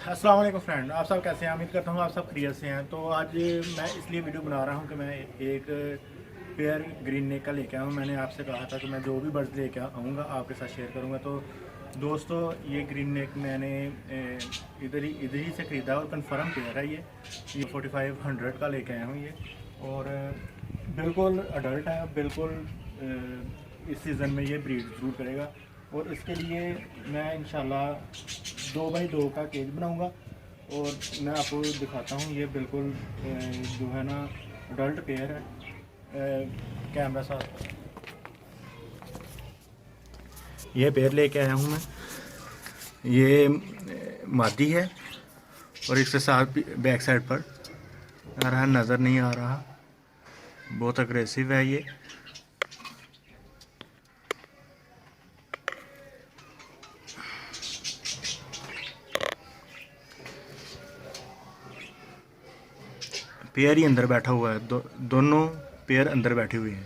अस्सलाम वालेकुम फ्रेंड, आप सब कैसे हैं? उम्मीद करता हूँ आप सब खैरियत से हैं। तो आज मैं इसलिए वीडियो बना रहा हूँ कि मैं एक पेयर ग्रीन नेक का लेके आया हूँ। मैंने आपसे कहा था कि मैं जो भी बर्ड्स लेके आऊँगा आपके साथ शेयर करूँगा। तो दोस्तों, ये ग्रीन नेक मैंने इधर ही से ख़रीदा और कन्फर्म पेयर है। ये 4500 का लेके आया हूँ ये। और बिल्कुल अडल्ट है, बिल्कुल इस सीज़न में ये ब्रीड ज़रूर करेगा। और इसके लिए मैं इंशाल्लाह 2x2 का केज बनाऊंगा और मैं आपको दिखाता हूँ। ये बिल्कुल जो है ना अडल्ट पेयर है। कैमरा साथ, ये पेयर लेके आया हूँ मैं। ये मादी है और इसके साथ बैक साइड पर आ रहा, नज़र नहीं आ रहा, बहुत अग्रेसिव है ये। पेयर ही अंदर बैठा हुआ है, दोनों पेयर अंदर बैठे हुए हैं।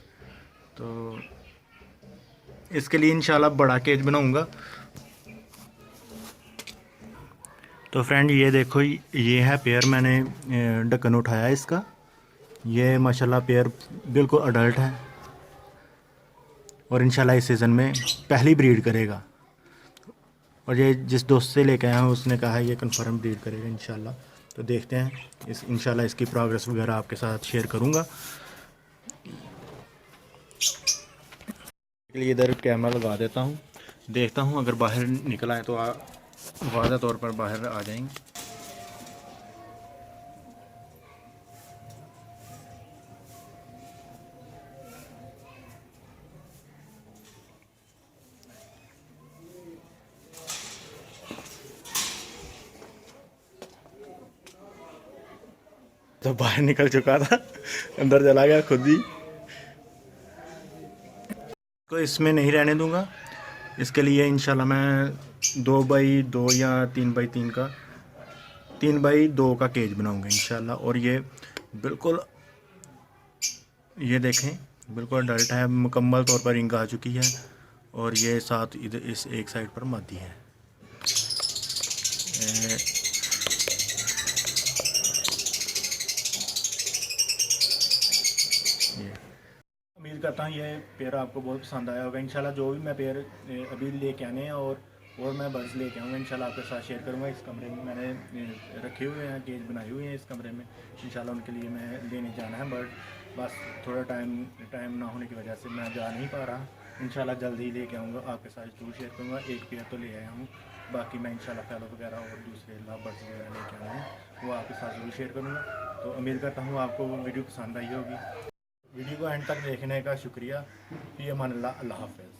तो इसके लिए इंशाल्लाह बड़ा केज बनाऊंगा। तो फ्रेंड ये देखो, ये है पेयर, मैंने ढक्कन उठाया इसका। ये माशाल्लाह पेयर बिल्कुल अडल्ट है और इंशाल्लाह इस सीज़न में पहली ब्रीड करेगा। और ये जिस दोस्त से लेके आया हूँ उसने कहा है ये कन्फर्म ब्रीड करेगा इंशाल्लाह। तो देखते हैं, इंशाल्लाह इसकी प्रोग्रेस वगैरह आपके साथ शेयर करूँगा। इसके लिए इधर कैमरा लगा देता हूँ, देखता हूँ अगर बाहर निकल आए तो वाज़ा तौर पर बाहर आ जाएंगे। तो बाहर निकल चुका था, अंदर चला गया खुद ही। तो इसमें नहीं रहने दूंगा। इसके लिए इंशाल्लाह मैं 2x2 या 3x3 का 3x2 का केज बनाऊंगा इंशाल्लाह। और ये बिल्कुल, ये देखें, बिल्कुल अडल्ट है, मुकम्मल तौर पर रिंग आ चुकी है। और ये साथ इधर इस एक साइड पर मादी है। ये उम्मीद करता हूँ ये पेयर आपको बहुत पसंद आया होगा। इंशाल्लाह जो भी मैं पेयर अभी लेके आने हैं और मैं बर्ड्स लेके आऊँगा इंशाल्लाह आपके साथ शेयर करूँगा। इस कमरे में मैंने रखे हुए हैं, केज बनाए हुए हैं इस कमरे में। इंशाल्लाह उनके लिए मैं लेने जाना है बर्ड, बस थोड़ा टाइम ना होने की वजह से मैं जा नहीं पा रहा। इंशाल्लाह जल्दी ही लेके आऊँगा, आपके साथ जरूर शेयर करूँगा। एक पेयर तो ले आया हूँ, बाकी मैं इंशाल्लाह फैलो वगैरह और दूसरे लव बर्ड्स वगैरह लेके आना है, वो आपके साथ जरूर शेयर करूँगा। तो उम्मीद करता हूँ आपको वीडियो पसंद आई होगी। वीडियो को एंड तक देखने का शुक्रिया। फ़ी अमान अल्लाह, अल्लाह हाफ़िज़।